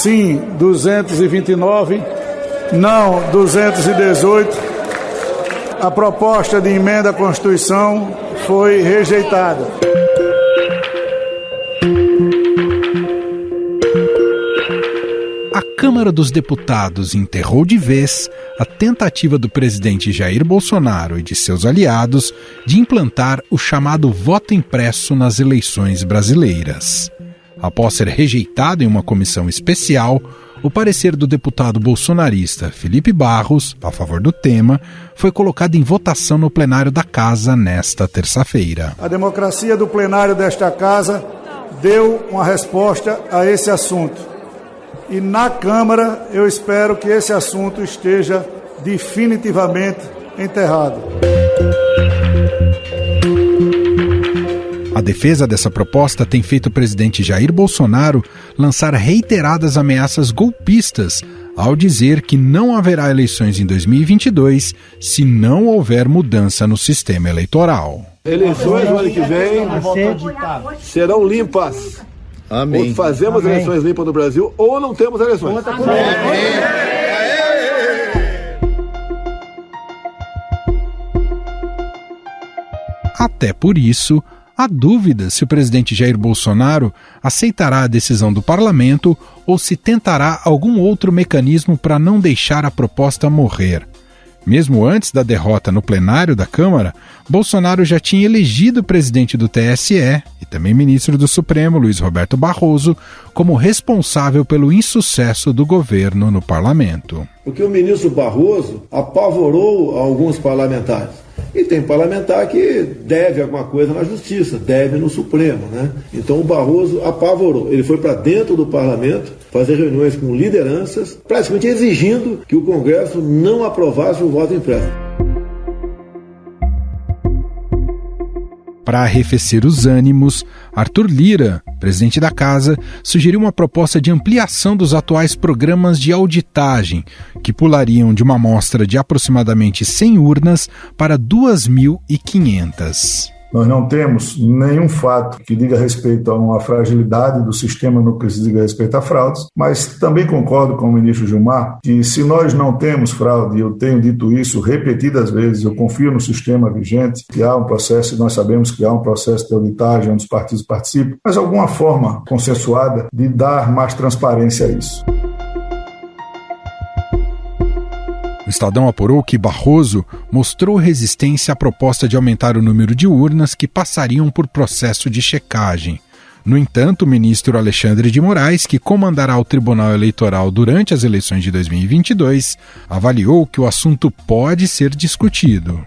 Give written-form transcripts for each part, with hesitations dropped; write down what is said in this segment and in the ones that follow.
sim 229, não 218. A proposta de emenda à Constituição foi rejeitada. A Câmara dos Deputados enterrou de vez a tentativa do presidente Jair Bolsonaro e de seus aliados de implantar o chamado voto impresso nas eleições brasileiras. Após ser rejeitado em uma comissão especial, o parecer do deputado bolsonarista Felipe Barros, a favor do tema, foi colocado em votação no plenário da Casa nesta terça-feira. A democracia do plenário desta Casa deu uma resposta a esse assunto. E na Câmara eu espero que esse assunto esteja definitivamente enterrado. A defesa dessa proposta tem feito o presidente Jair Bolsonaro lançar reiteradas ameaças golpistas ao dizer que não haverá eleições em 2022 se não houver mudança no sistema eleitoral. Eleições no ano que vem serão limpas. Amém. Ou fazemos eleições limpas no Brasil ou não temos eleições. Até por isso, há dúvida se o presidente Jair Bolsonaro aceitará a decisão do parlamento ou se tentará algum outro mecanismo para não deixar a proposta morrer. Mesmo antes da derrota no plenário da Câmara, Bolsonaro já tinha elegido o presidente do TSE e também ministro do Supremo, Luiz Roberto Barroso, como responsável pelo insucesso do governo no parlamento. Porque o ministro Barroso apavorou alguns parlamentares. E tem parlamentar que deve alguma coisa na Justiça, deve no Supremo, né? Então o Barroso apavorou. Ele foi para dentro do parlamento fazer reuniões com lideranças, praticamente exigindo que o Congresso não aprovasse o voto impresso. Para arrefecer os ânimos, Arthur Lira, presidente da Casa, sugeriu uma proposta de ampliação dos atuais programas de auditagem, que pulariam de uma amostra de aproximadamente 100 urnas para 2.500. Nós não temos nenhum fato que diga respeito a uma fragilidade do sistema no que diga respeito a fraudes, mas também concordo com o ministro Gilmar que se nós não temos fraude, e eu tenho dito isso repetidas vezes, eu confio no sistema vigente, que há um processo, e nós sabemos que há um processo de auditagem onde os partidos participam, mas alguma forma consensuada de dar mais transparência a isso. O Estadão apurou que Barroso mostrou resistência à proposta de aumentar o número de urnas que passariam por processo de checagem. No entanto, o ministro Alexandre de Moraes, que comandará o Tribunal Eleitoral durante as eleições de 2022, avaliou que o assunto pode ser discutido.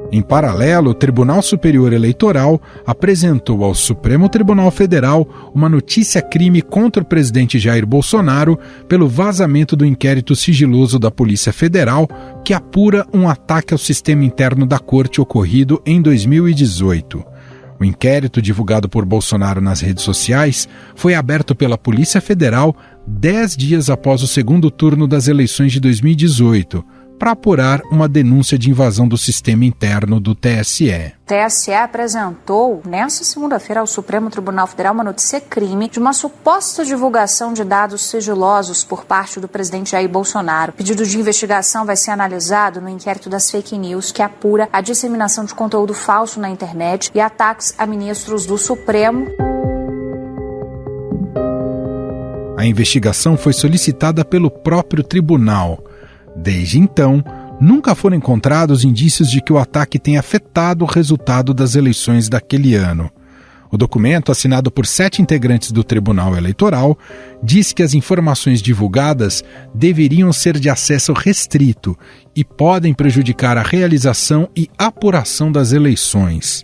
Em paralelo, o Tribunal Superior Eleitoral apresentou ao Supremo Tribunal Federal uma notícia-crime contra o presidente Jair Bolsonaro pelo vazamento do inquérito sigiloso da Polícia Federal que apura um ataque ao sistema interno da Corte ocorrido em 2018. O inquérito, divulgado por Bolsonaro nas redes sociais, foi aberto pela Polícia Federal 10 dias após o segundo turno das eleições de 2018, para apurar uma denúncia de invasão do sistema interno do TSE. O TSE apresentou, nesta segunda-feira, ao Supremo Tribunal Federal uma notícia-crime de uma suposta divulgação de dados sigilosos por parte do presidente Jair Bolsonaro. O pedido de investigação vai ser analisado no inquérito das fake news, que apura a disseminação de conteúdo falso na internet e ataques a ministros do Supremo. A investigação foi solicitada pelo próprio tribunal. Desde então, nunca foram encontrados indícios de que o ataque tenha afetado o resultado das eleições daquele ano. O documento, assinado por 7 integrantes do Tribunal Eleitoral, diz que as informações divulgadas deveriam ser de acesso restrito e podem prejudicar a realização e apuração das eleições.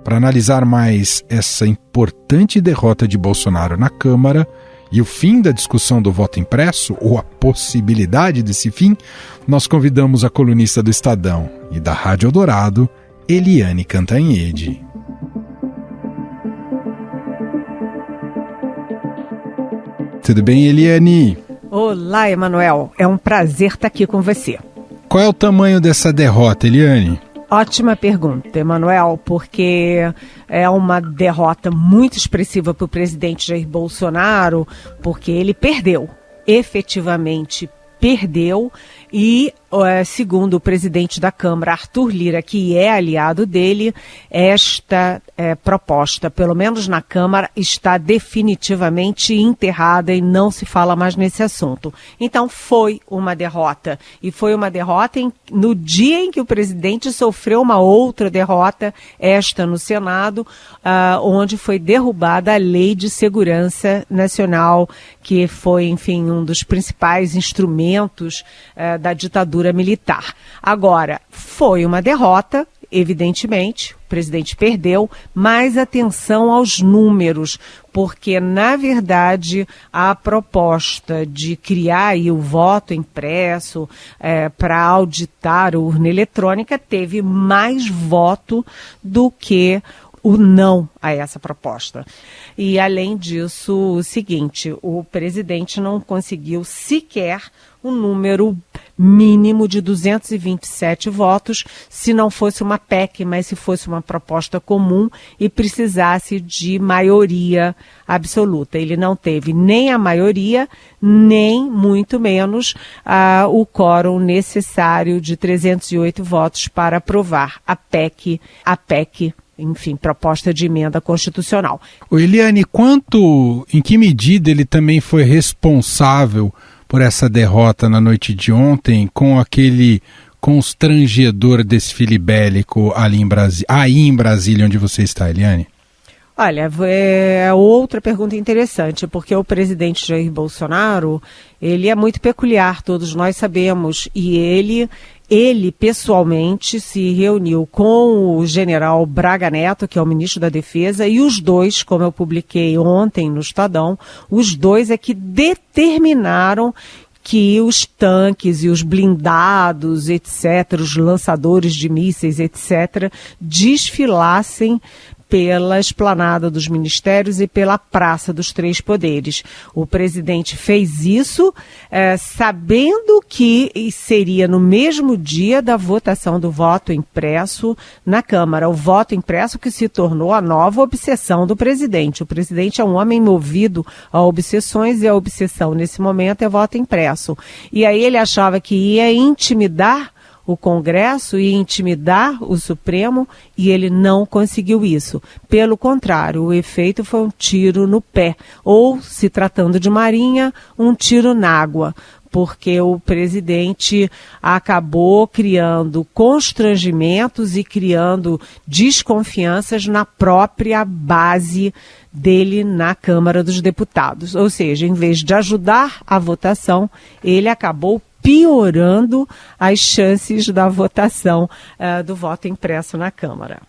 Para analisar mais essa importante derrota de Bolsonaro na Câmara e o fim da discussão do voto impresso, ou a possibilidade desse fim, nós convidamos a colunista do Estadão e da Rádio Eldorado, Eliane Cantanhede. Tudo bem, Eliane? Olá, Emanuel. É um prazer estar aqui com você. Qual é o tamanho dessa derrota, Eliane? Ótima pergunta, Emanuel, porque é uma derrota muito expressiva para o presidente Jair Bolsonaro, porque ele perdeu, efetivamente perdeu, e segundo o presidente da Câmara, Arthur Lira, que é aliado dele, esta proposta, pelo menos na Câmara, está definitivamente enterrada e não se fala mais nesse assunto. Então foi uma derrota, e foi uma derrota no dia em que o presidente sofreu uma outra derrota, esta no Senado, onde foi derrubada a Lei de Segurança Nacional, que foi, enfim, um dos principais instrumentos da ditadura militar. Agora, foi uma derrota, evidentemente, o presidente perdeu, mas atenção aos números, porque, na verdade, a proposta de criar aí o voto impresso para auditar a urna eletrônica teve mais voto do que o não a essa proposta. E, além disso, o seguinte, o presidente não conseguiu sequer um número mínimo de 227 votos, se não fosse uma PEC, mas se fosse uma proposta comum e precisasse de maioria absoluta. Ele não teve nem a maioria, nem muito menos o quórum necessário de 308 votos para aprovar a PEC, enfim, proposta de emenda constitucional. Eliane, em que medida ele também foi responsável por essa derrota na noite de ontem, com aquele constrangedor desfile bélico aí em Brasília, onde você está, Eliane? Olha, é outra pergunta interessante, porque o presidente Jair Bolsonaro, ele é muito peculiar, todos nós sabemos, e ele pessoalmente se reuniu com o general Braga Neto, que é o ministro da Defesa, e os dois, como eu publiquei ontem no Estadão, os dois é que determinaram que os tanques e os blindados, etc., os lançadores de mísseis, etc., desfilassem pela esplanada dos ministérios e pela Praça dos Três Poderes. O presidente fez isso sabendo que seria no mesmo dia da votação do voto impresso na Câmara. O voto impresso que se tornou a nova obsessão do presidente. O presidente é um homem movido a obsessões e a obsessão nesse momento é voto impresso. E aí ele achava que ia intimidar o Congresso e intimidar o Supremo, e ele não conseguiu isso. Pelo contrário, o efeito foi um tiro no pé, ou, se tratando de Marinha, um tiro na água, porque o presidente acabou criando constrangimentos e criando desconfianças na própria base dele na Câmara dos Deputados. Ou seja, em vez de ajudar a votação, ele acabou piorando as chances da votação do voto impresso na Câmara.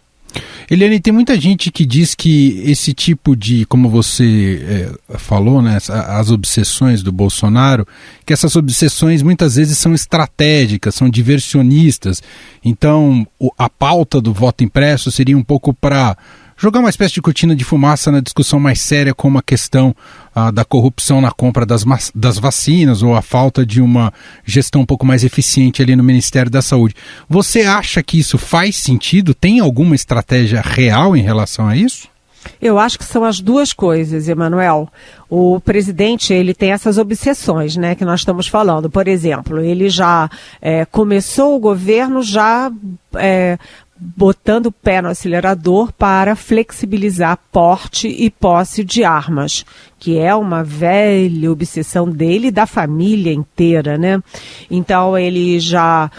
Eliane, tem muita gente que diz que esse tipo de, como você falou, né, as obsessões do Bolsonaro, que essas obsessões muitas vezes são estratégicas, são diversionistas. Então, a pauta do voto impresso seria um pouco para jogar uma espécie de cortina de fumaça na discussão mais séria, como a questão da corrupção na compra das vacinas ou a falta de uma gestão um pouco mais eficiente ali no Ministério da Saúde. Você acha que isso faz sentido? Tem alguma estratégia real em relação a isso? Eu acho que são as duas coisas, Emanuel. O presidente, ele tem essas obsessões, né, que nós estamos falando. Por exemplo, ele já começou o governo botando o pé no acelerador para flexibilizar porte e posse de armas, que é uma velha obsessão dele e da família inteira, né? Então ele já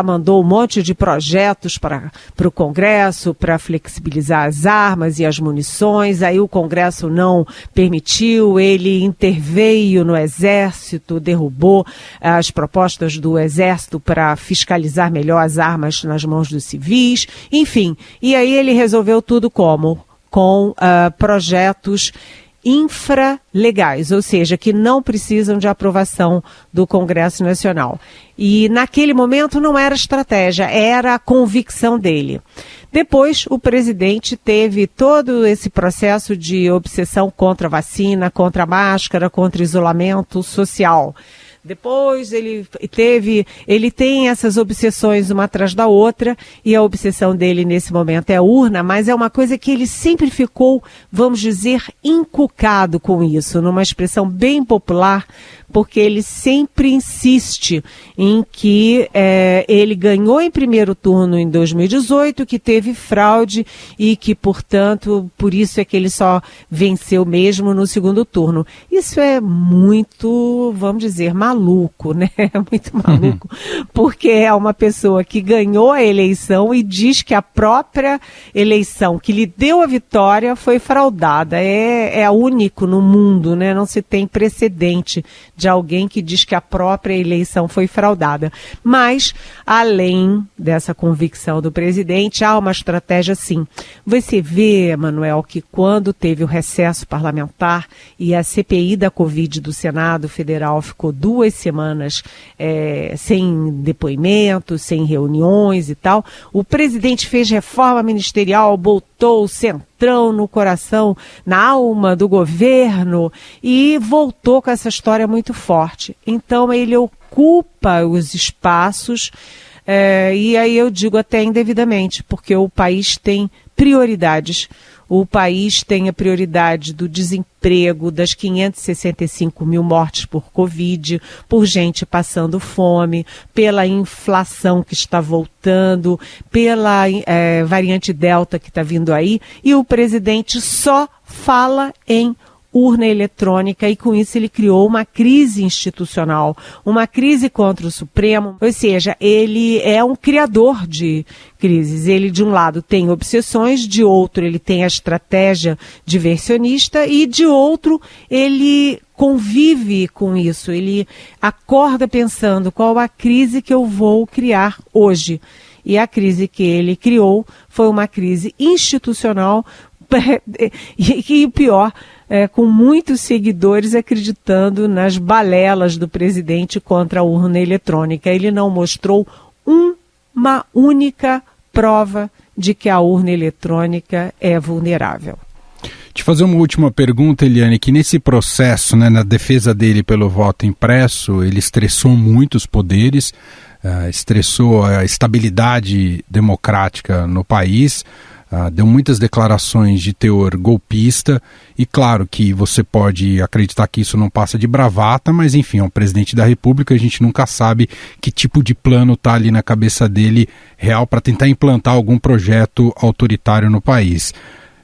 mandou um monte de projetos para o Congresso para flexibilizar as armas e as munições, aí o Congresso não permitiu, ele interveio no Exército, derrubou as propostas do Exército para fiscalizar melhor as armas nas mãos dos civis, enfim. E aí ele resolveu tudo como? Com projetos infralegais, ou seja, que não precisam de aprovação do Congresso Nacional. E naquele momento não era estratégia, era a convicção dele. Depois, o presidente teve todo esse processo de obsessão contra a vacina, contra a máscara, contra o isolamento social. Depois ele tem essas obsessões uma atrás da outra, e a obsessão dele nesse momento é a urna, mas é uma coisa que ele sempre ficou, vamos dizer, encucado com isso, numa expressão bem popular, porque ele sempre insiste em que ele ganhou em primeiro turno em 2018, que teve fraude e que, portanto, por isso é que ele só venceu mesmo no segundo turno. Isso é muito, vamos dizer, maluco, né? Muito maluco, porque é uma pessoa que ganhou a eleição e diz que a própria eleição que lhe deu a vitória foi fraudada. É único no mundo, né? Não se tem precedente de alguém que diz que a própria eleição foi fraudada. Mas, além dessa convicção do presidente, há uma estratégia sim. Você vê, Manuel, que quando teve o recesso parlamentar e a CPI da Covid do Senado Federal ficou 2 semanas sem depoimentos, sem reuniões e tal, o presidente fez reforma ministerial, botou o centrão no coração, na alma do governo e voltou com essa história muito forte. Então ele ocupa os espaços e aí eu digo até indevidamente, porque o país tem prioridades. O país tem a prioridade do desemprego, das 565 mil mortes por Covid, por gente passando fome, pela inflação que está voltando, pela variante Delta que está vindo aí, e o presidente só fala em urna eletrônica e com isso ele criou uma crise institucional, uma crise contra o Supremo, ou seja, ele é um criador de crises. Ele de um lado tem obsessões, de outro ele tem a estratégia diversionista e de outro ele convive com isso, ele acorda pensando qual a crise que eu vou criar hoje. E a crise que ele criou foi uma crise institucional e o pior, com muitos seguidores acreditando nas balelas do presidente contra a urna eletrônica. Ele não mostrou uma única prova de que a urna eletrônica é vulnerável. Te fazer uma última pergunta, Eliane, que nesse processo, né, na defesa dele pelo voto impresso, ele estressou muito os poderes, estressou a estabilidade democrática no país, deu muitas declarações de teor golpista e claro que você pode acreditar que isso não passa de bravata, mas enfim, é um presidente da República, a gente nunca sabe que tipo de plano está ali na cabeça dele real para tentar implantar algum projeto autoritário no país.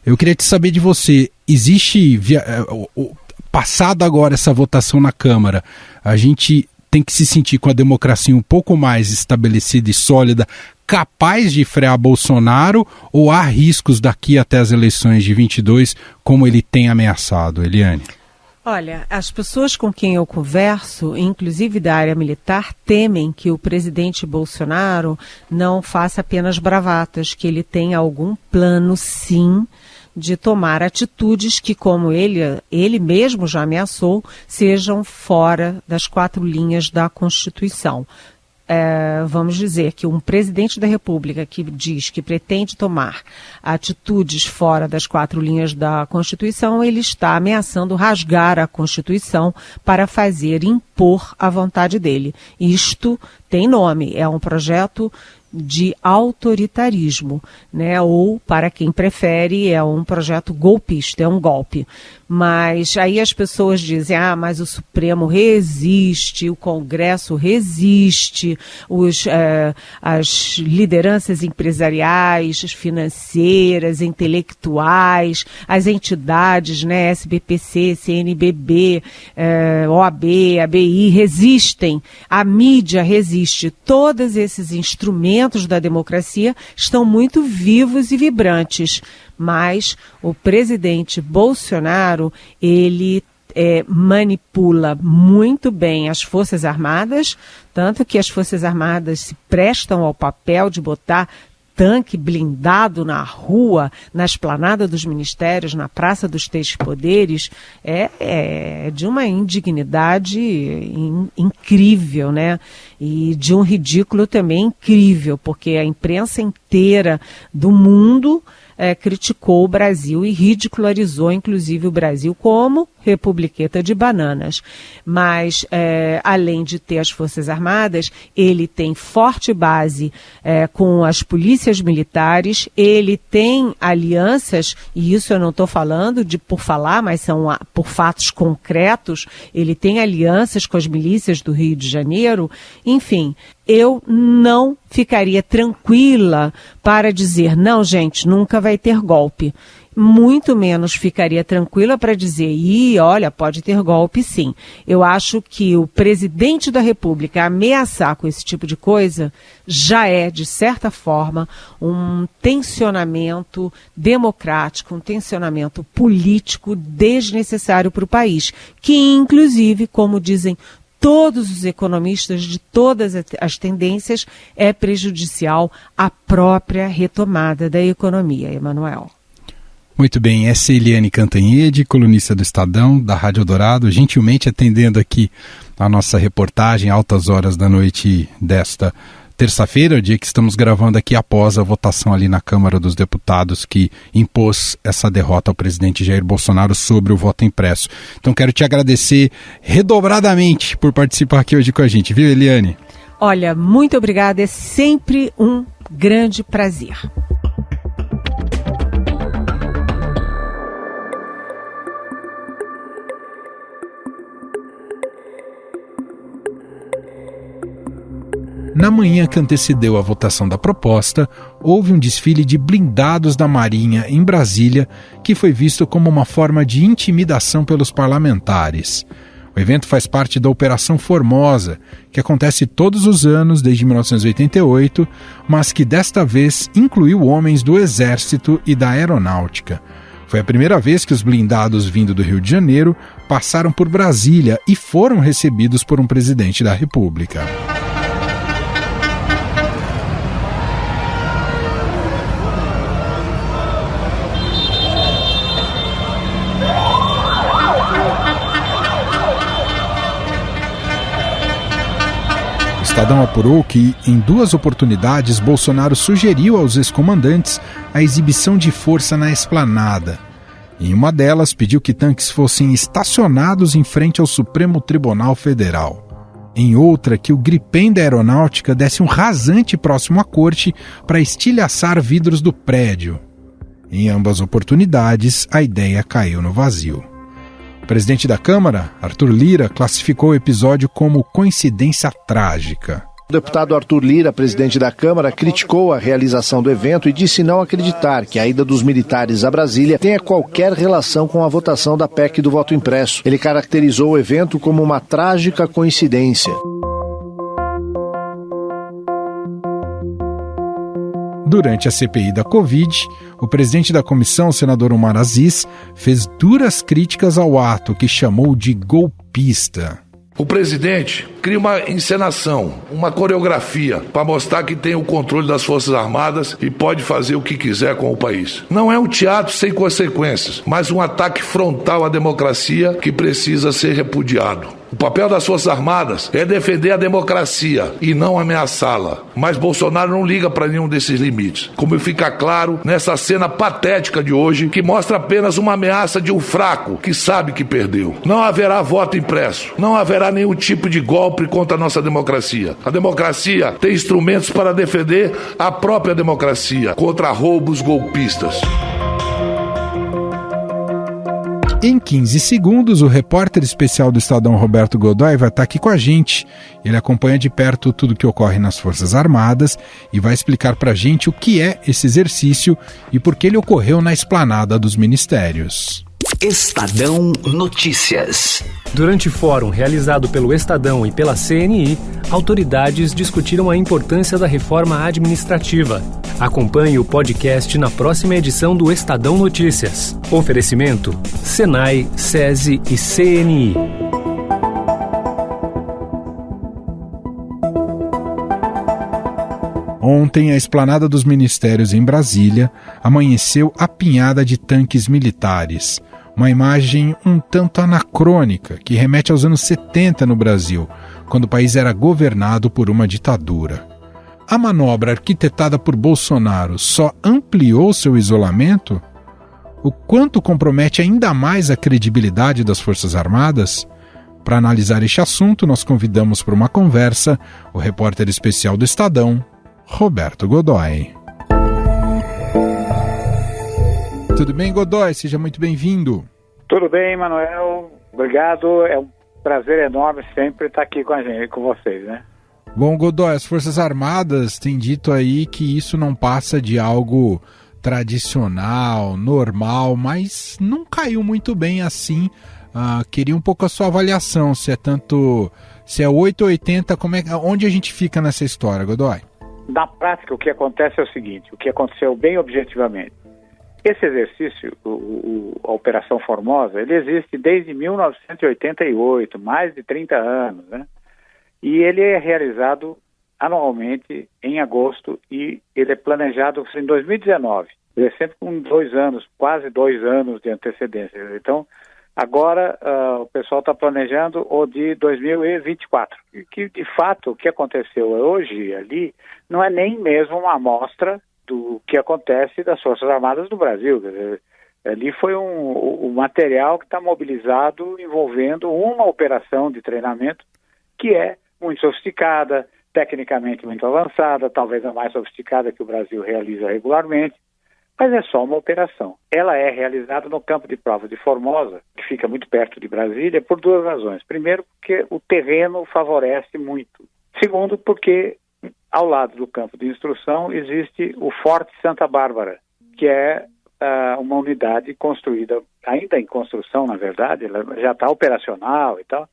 Eu queria te saber de você, existe, passado agora essa votação na Câmara, a gente tem que se sentir com a democracia um pouco mais estabelecida e sólida, capaz de frear Bolsonaro, ou há riscos daqui até as eleições de 22, como ele tem ameaçado, Eliane? Olha, as pessoas com quem eu converso, inclusive da área militar, temem que o presidente Bolsonaro não faça apenas bravatas, que ele tenha algum plano, sim, de tomar atitudes que, como ele mesmo já ameaçou, sejam fora das 4 linhas da Constituição. Vamos dizer que um presidente da República que diz que pretende tomar atitudes fora das 4 linhas da Constituição, ele está ameaçando rasgar a Constituição para impor a vontade dele. Isto tem nome, é um projeto de autoritarismo, né? Ou, para quem prefere, é um projeto golpista, é um golpe. Mas aí as pessoas dizem, mas o Supremo resiste, o Congresso resiste, as lideranças empresariais, financeiras, intelectuais, as entidades, né, SBPC, CNBB, OAB, ABI, resistem, a mídia resiste, todos esses instrumentos da democracia estão muito vivos e vibrantes, mas o presidente Bolsonaro, ele manipula muito bem as Forças Armadas, tanto que as Forças Armadas se prestam ao papel de botar tanque blindado na rua, na esplanada dos ministérios, na Praça dos Três Poderes, é de uma indignidade incrível, né? E de um ridículo também incrível, porque a imprensa inteira do mundo criticou o Brasil e ridicularizou, inclusive, o Brasil como republiqueta de bananas. Mas, além de ter as Forças Armadas, ele tem forte base com as polícias militares, ele tem alianças, e isso eu não estou falando por falar, mas são por fatos concretos, ele tem alianças com as milícias do Rio de Janeiro. Enfim, eu não ficaria tranquila para dizer, não, gente, nunca vai ter golpe. Muito menos ficaria tranquila para dizer, olha, pode ter golpe sim. Eu acho que o presidente da República ameaçar com esse tipo de coisa já é, de certa forma, um tensionamento democrático, um tensionamento político desnecessário para o país, que inclusive, como dizem todos os economistas de todas as tendências, é prejudicial à própria retomada da economia, Emanuel. Muito bem, essa é Eliane Cantanhede, colunista do Estadão, da Rádio Eldorado, gentilmente atendendo aqui a nossa reportagem, altas horas da noite desta terça-feira, o dia que estamos gravando aqui após a votação ali na Câmara dos Deputados que impôs essa derrota ao presidente Jair Bolsonaro sobre o voto impresso. Então quero te agradecer redobradamente por participar aqui hoje com a gente, viu, Eliane? Olha, muito obrigada, é sempre um grande prazer. Na manhã que antecedeu a votação da proposta, houve um desfile de blindados da Marinha em Brasília, que foi visto como uma forma de intimidação pelos parlamentares. O evento faz parte da Operação Formosa, que acontece todos os anos desde 1988, mas que desta vez incluiu homens do Exército e da Aeronáutica. Foi a primeira vez que os blindados vindo do Rio de Janeiro passaram por Brasília e foram recebidos por um presidente da República. O Estadão apurou que, em 2 oportunidades, Bolsonaro sugeriu aos ex-comandantes a exibição de força na esplanada. Em uma delas, pediu que tanques fossem estacionados em frente ao Supremo Tribunal Federal. Em outra, que o gripém da Aeronáutica desse um rasante próximo à corte para estilhaçar vidros do prédio. Em ambas oportunidades, a ideia caiu no vazio. O presidente da Câmara, Arthur Lira, classificou o episódio como coincidência trágica. O deputado Arthur Lira, presidente da Câmara, criticou a realização do evento e disse não acreditar que a ida dos militares a Brasília tenha qualquer relação com a votação da PEC do voto impresso. Ele caracterizou o evento como uma trágica coincidência. Durante a CPI da Covid, o presidente da comissão, o senador Omar Aziz, fez duras críticas ao ato que chamou de golpista. O presidente cria uma encenação, uma coreografia para mostrar que tem o controle das Forças Armadas e pode fazer o que quiser com o país. Não é um teatro sem consequências, mas um ataque frontal à democracia que precisa ser repudiado. O papel das Forças Armadas é defender a democracia e não ameaçá-la. Mas Bolsonaro não liga para nenhum desses limites. Como fica claro nessa cena patética de hoje, que mostra apenas uma ameaça de um fraco que sabe que perdeu. Não haverá voto impresso. Não haverá nenhum tipo de golpe contra a nossa democracia. A democracia tem instrumentos para defender a própria democracia contra roubos golpistas. Em 15 segundos, o repórter especial do Estadão, Roberto Godoy, vai estar aqui com a gente. Ele acompanha de perto tudo o que ocorre nas Forças Armadas e vai explicar para a gente o que é esse exercício e por que ele ocorreu na esplanada dos ministérios. Estadão Notícias. Durante fórum realizado pelo Estadão e pela CNI, autoridades discutiram a importância da reforma administrativa. Acompanhe o podcast na próxima edição do Estadão Notícias. Oferecimento: Senai, SESI e CNI. Ontem, a esplanada dos ministérios em Brasília amanheceu apinhada de tanques militares. Uma imagem um tanto anacrônica, que remete aos anos 70 no Brasil, quando o país era governado por uma ditadura. A manobra arquitetada por Bolsonaro só ampliou seu isolamento? O quanto compromete ainda mais a credibilidade das Forças Armadas? Para analisar este assunto, nós convidamos para uma conversa o repórter especial do Estadão, Roberto Godoy. Tudo bem, Godoy? Seja muito bem-vindo. Tudo bem, Manuel. Obrigado. É um prazer enorme sempre estar aqui com a gente, com vocês, né? Bom, Godoy, as Forças Armadas têm dito aí que isso não passa de algo tradicional, normal, mas não caiu muito bem assim. Queria um pouco a sua avaliação, se é 8 ou 80, onde a gente fica nessa história, Godoy? Na prática, o que acontece é o seguinte, o que aconteceu bem objetivamente. Esse exercício, a Operação Formosa, ele existe desde 1988, mais de 30 anos, né? E ele é realizado anualmente em agosto e ele é planejado em 2019. Ele é sempre com 2 anos, quase 2 anos de antecedência. Então, agora o pessoal está planejando o de 2024. E que, de fato, o que aconteceu hoje ali não é nem mesmo uma amostra do que acontece das Forças Armadas do Brasil. Quer dizer, ali foi um material que está mobilizado envolvendo uma operação de treinamento que é muito sofisticada, tecnicamente muito avançada, talvez a mais sofisticada que o Brasil realiza regularmente, mas é só uma operação. Ela é realizada no campo de provas de Formosa, que fica muito perto de Brasília, por 2 razões. Primeiro, porque o terreno favorece muito. Segundo, porque ao lado do campo de instrução existe o Forte Santa Bárbara, que é uma unidade construída, ainda em construção, na verdade, ela já está operacional e tal,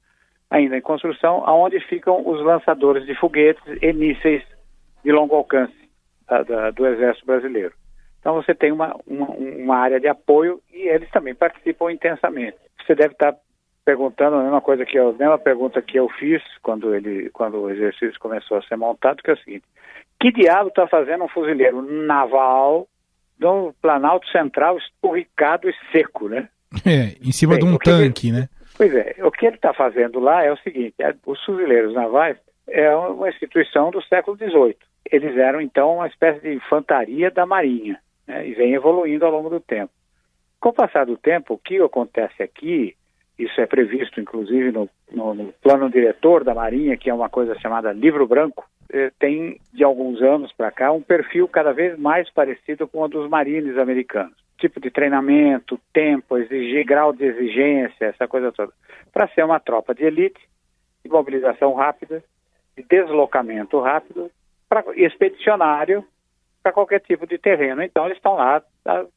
ainda em construção, onde ficam os lançadores de foguetes e mísseis de longo alcance do Exército Brasileiro. Então você tem uma área de apoio e eles também participam intensamente. Você deve estar perguntando a mesma pergunta que eu fiz quando o exercício começou a ser montado, que é o seguinte: que diabo está fazendo um fuzileiro naval no Planalto Central esturricado e seco, né? Em cima de um tanque, né? Pois é, o que ele está fazendo lá é o seguinte: os fuzileiros navais é uma instituição do século XVIII. Eles eram, então, uma espécie de infantaria da Marinha, né? E vem evoluindo ao longo do tempo. Com o passar do tempo, o que acontece aqui, isso é previsto, inclusive, no plano diretor da Marinha, que é uma coisa chamada Livro Branco, tem, de alguns anos para cá, um perfil cada vez mais parecido com o dos marines americanos. Tipo de treinamento, tempo, grau de exigência, essa coisa toda. Para ser uma tropa de elite, de mobilização rápida, de deslocamento rápido, expedicionário, para qualquer tipo de terreno. Então eles estão lá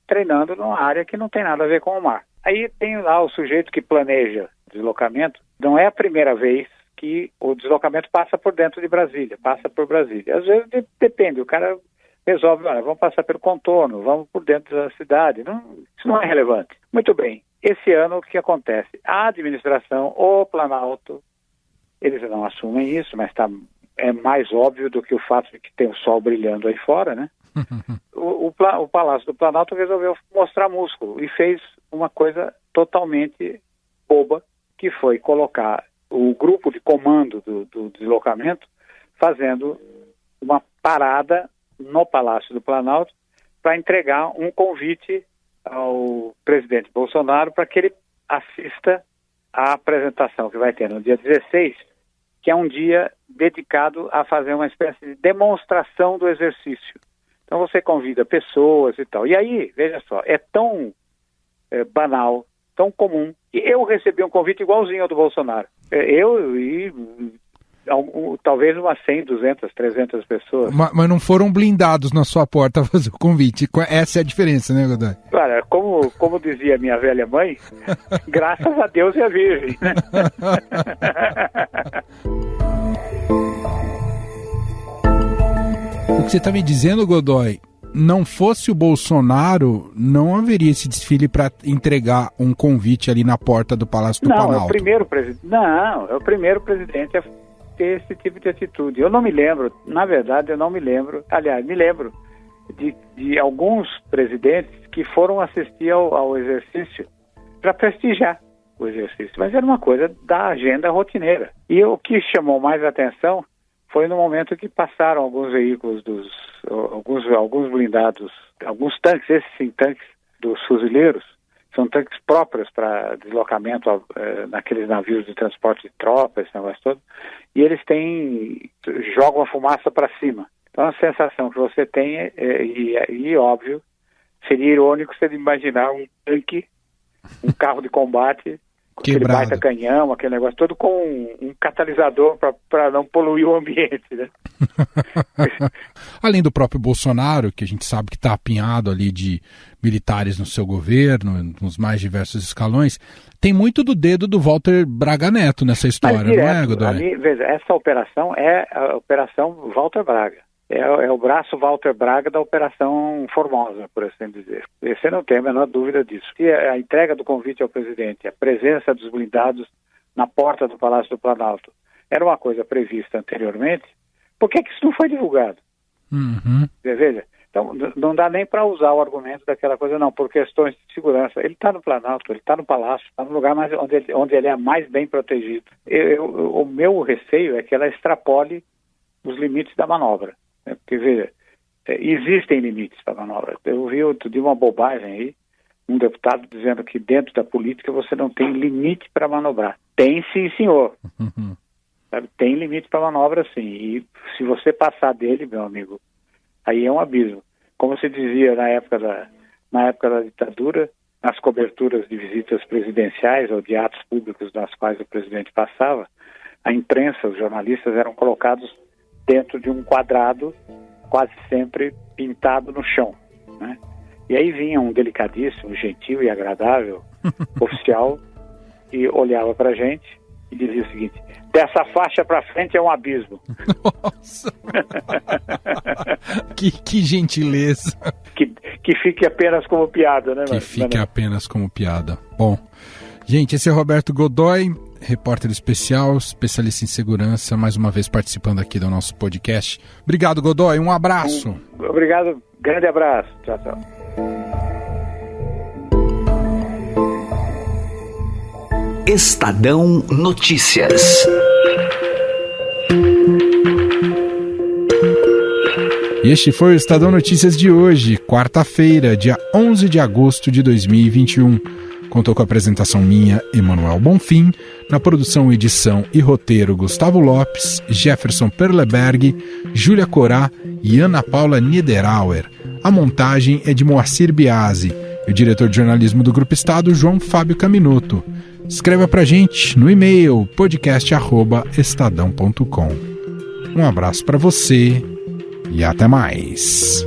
treinando numa área que não tem nada a ver com o mar. Aí tem lá o sujeito que planeja deslocamento. Não é a primeira vez que o deslocamento passa por dentro de Brasília, passa por Brasília. Às vezes depende, o cara resolve, olha, vamos passar pelo contorno, vamos por dentro da cidade. Isso não é relevante. Muito bem, esse ano o que acontece? A administração, o Planalto, eles não assumem isso, mas é mais óbvio do que o fato de que tem o sol brilhando aí fora, né? O Palácio do Planalto resolveu mostrar músculo e fez uma coisa totalmente boba, que foi colocar o grupo de comando do deslocamento fazendo uma parada no Palácio do Planalto para entregar um convite ao presidente Bolsonaro para que ele assista à apresentação que vai ter no dia 16, que é um dia dedicado a fazer uma espécie de demonstração do exercício. Então você convida pessoas e tal. E aí, veja só, é tão banal, tão comum, que eu recebi um convite igualzinho ao do Bolsonaro. Eu e talvez umas 100, 200, 300 pessoas. Mas não foram blindados na sua porta a fazer o convite. Essa é a diferença, né, Godoy? Claro, como dizia minha velha mãe, graças a Deus e a Virgem. Né? O que você está me dizendo, Godoy, não fosse o Bolsonaro, não haveria esse desfile para entregar um convite ali na porta do Palácio do Planalto. É o primeiro presidente. Não, é o primeiro presidente a ter esse tipo de atitude. Eu não me lembro, na verdade, aliás, me lembro de alguns presidentes que foram assistir ao exercício para prestigiar o exercício, mas era uma coisa da agenda rotineira. E o que chamou mais atenção foi no momento que passaram alguns veículos alguns blindados, alguns tanques, esses sim, tanques dos fuzileiros, são tanques próprios para deslocamento naqueles navios de transporte de tropas, esse negócio todo, e eles jogam a fumaça para cima. Então a sensação que você tem e óbvio, seria irônico você imaginar um tanque, um carro de combate, com aquele baita canhão, aquele negócio todo com um catalisador para não poluir o ambiente, né? Além do próprio Bolsonaro, que a gente sabe que está apinhado ali de militares no seu governo, nos mais diversos escalões, tem muito do dedo do Walter Braga Neto nessa história, não é, Godoy? Veja, essa operação é a Operação Walter Braga. É o braço Walter Braga da Operação Formosa, por assim dizer. Você não tem a menor dúvida disso. E a entrega do convite ao presidente, a presença dos blindados na porta do Palácio do Planalto, era uma coisa prevista anteriormente. Por que isso não foi divulgado? Uhum. Veja, então não dá nem para usar o argumento daquela coisa, não, por questões de segurança. Ele está no Planalto, ele está no Palácio, está no lugar onde ele é mais bem protegido. O meu receio é que ela extrapole os limites da manobra. Porque, veja, existem limites para a manobra. Eu vi outro dia uma bobagem aí, um deputado dizendo que dentro da política você não tem limite para manobrar. Tem sim, senhor. Uhum. Sabe? Tem limite para manobra, sim. E se você passar dele, meu amigo, aí é um abismo. Como se dizia na época da ditadura, nas coberturas de visitas presidenciais ou de atos públicos nas quais o presidente passava, a imprensa, os jornalistas eram colocados dentro de um quadrado, quase sempre pintado no chão, né? E aí vinha um delicadíssimo, gentil e agradável oficial e olhava para a gente e dizia o seguinte: dessa faixa para frente é um abismo. Nossa! que gentileza! Que fique apenas como piada, né? Que fique apenas como piada. Bom, gente, esse é Roberto Godoy, repórter especial, especialista em segurança, mais uma vez participando aqui do nosso podcast. Obrigado, Godoy, um abraço. Obrigado, grande abraço. Tchau, tchau. Estadão Notícias. E este foi o Estadão Notícias de hoje, quarta-feira, dia 11 de agosto de 2021. Contou com a apresentação minha, Emanuel Bonfim, na produção, edição e roteiro Gustavo Lopes, Jefferson Perleberg, Júlia Corá e Ana Paula Niederauer. A montagem é de Moacir Biasi e o diretor de jornalismo do Grupo Estado, João Fábio Caminuto. Escreva pra gente no e-mail podcast@estadão.com. Um abraço para você e até mais.